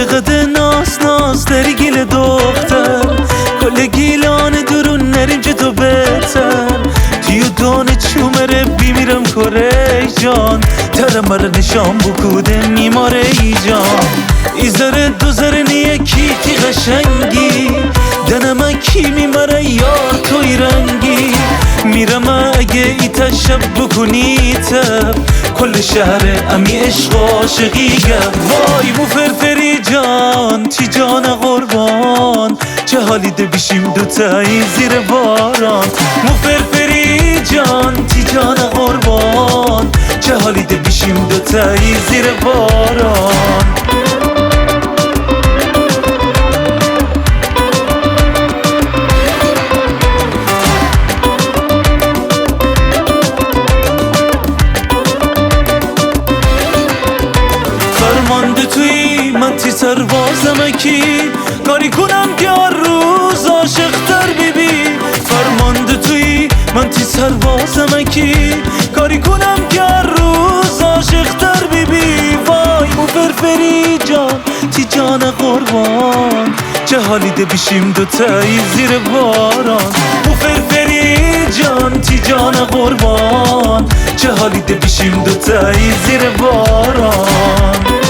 چقدر ناس داری گیل دختر کل گیلان درون نریم چه تو بهتر تیو دانه چومره بیمیرم کره جان ترم مرا نشان بکوده میماره ای جان ایزاره دوزاره نیه کی تی قشنگی دنم کی میماره یار توی رنگی میرم اگه ایتا شب بکنی تب کل شهر امی عشق و عاشقی گم وای مو فرفری جان تی جان قربان چه حالی ده بیشیم دوتایی زیر باران مو فرفری جان تی جان قربان چه حالی ده بیشیم دوتایی زیر باران فرمانده توی من تی سربازم کی کاری کنم که هر روز عاشق‌تر بیبی فرمانده توی من تی سربازم کی کاری کنم که هر روز عاشق‌تر بیبی وای مو فرفری جان تی جان قربان چه حالی ده بیشیم دوتایی زیر باران مو فرفری جان تی جان قربان چه حالی ده بیشیم دوتایی زیر باران